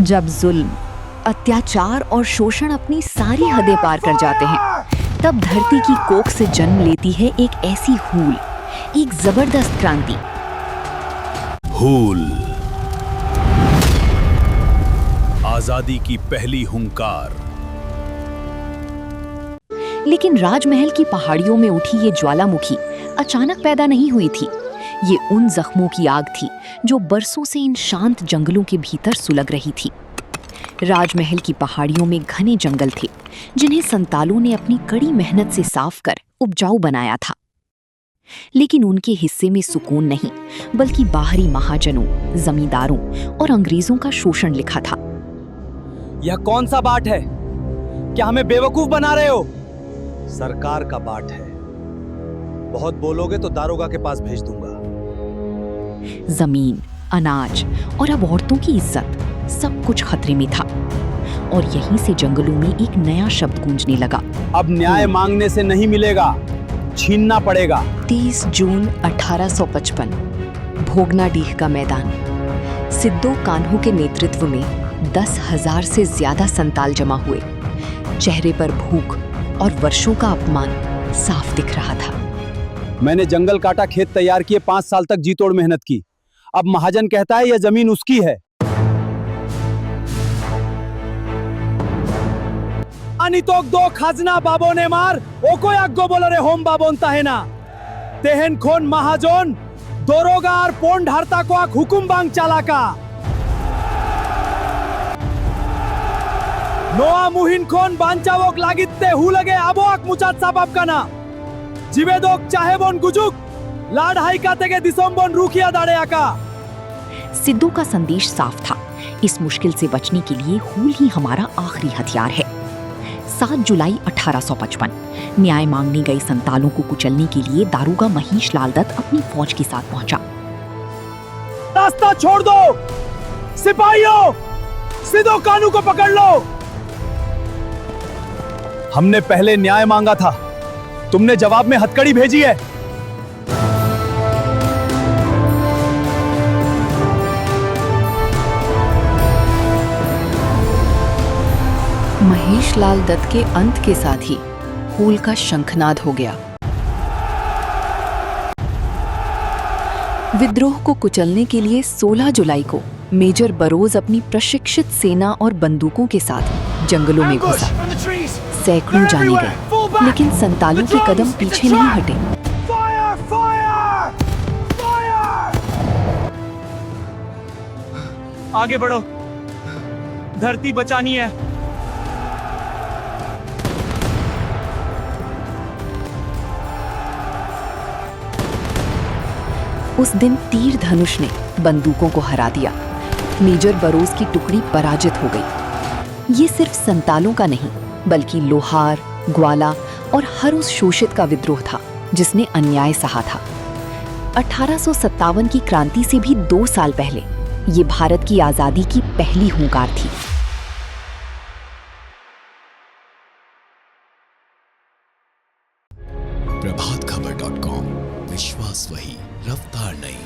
जब जुल्म, अत्याचार और शोषण अपनी सारी हदें पार कर जाते हैं, तब धरती की कोख से जन्म लेती है एक ऐसी हूल, एक जबरदस्त क्रांति। हूल, आजादी की पहली हुंकार। लेकिन राजमहल की पहाड़ियों में उठी ये ज्वालामुखी अचानक पैदा नहीं हुई थी। ये उन जख्मों की आग थी जो बरसों से इन शांत जंगलों के भीतर सुलग रही थी। राजमहल की पहाड़ियों में घने जंगल थे, जिन्हें संतालों ने अपनी कड़ी मेहनत से साफ कर उपजाऊ बनाया था। लेकिन उनके हिस्से में सुकून नहीं, बल्कि बाहरी महाजनों, जमींदारों और अंग्रेजों का शोषण लिखा था। यह कौन सा बाट है? क्या हमें बेवकूफ बना रहे हो? सरकार का बाट है। बहुत बोलोगे तो दारोगा के पास भेज दूंगा। जमीन, अनाज और अब औरतों की इज्जत, सब कुछ खतरे में था। और यहीं से जंगलों में एक नया शब्द गूंजने लगा। अब न्याय मांगने से नहीं मिलेगा, छीनना पड़ेगा। 30 जून 1855, भोगनाडीह का मैदान। सिद्धो कान्हू के नेतृत्व में 10,000 से ज्यादा संताल जमा हुए। चेहरे पर भूख और वर्षों का अपमान साफ दिख रहा था। मैंने जंगल काटा, खेत तैयार किए, 5 साल तक जी तोड़ मेहनत की। अब महाजन कहता है यह जमीन उसकी है। अनितोक दो खाजना बाबो ने मार ओको आग्गो बोलो रे होम बाबोन ताहेना तेहन खोन महाजन दोरोगा और पोन ढारता को आक हुकुम बांग चालाका नोआ मुहिन खोन बांचावोक लागित्ते हु लगे आबो आक मुचात साबाब काना जिवेदोक चाहे बोन गुजुक लाड हाई काते के दिसोम बोन रूखिया दाड़े आका। सिद्धू का संदेश साफ था, इस मुश्किल से बचने के लिए हूल ही हमारा आखिरी हथियार है। 7 जुलाई 1855, न्याय मांगने गए संतालों को कुचलने के लिए दारोगा महेश लाल दत्त अपनी फौज के साथ पहुंचा। रास्ता छोड़ दो सिपाहियों, सिद्धो कानू को पकड़ लो। हमने पहले न्याय मांगा था, तुमने जवाब में हथकड़ी भेजी है। महेश लाल दत्त के अंत के साथ ही हूल का शंखनाद हो गया। विद्रोह को कुचलने के लिए 16 जुलाई को मेजर बरोज अपनी प्रशिक्षित सेना और बंदूकों के साथ जंगलों में घुसा। सैकड़ों जाने गए, लेकिन संतालों के कदम पीछे नहीं हटे। आगे बढ़ो, धरती बचानी है। उस दिन तीर धनुष ने बंदूकों को हरा दिया। मेजर बरोज की टुकड़ी पराजित हो गई। ये सिर्फ संतालों का नहीं, बल्कि लोहार, ग्वाला और हर उस शोषित का विद्रोह था जिसने अन्याय सहा था। 1857 की क्रांति से भी 2 साल पहले ये भारत की आजादी की पहली हुंकार थी। प्रभातखबर.com, विश्वास वही, रफ्तार नहीं।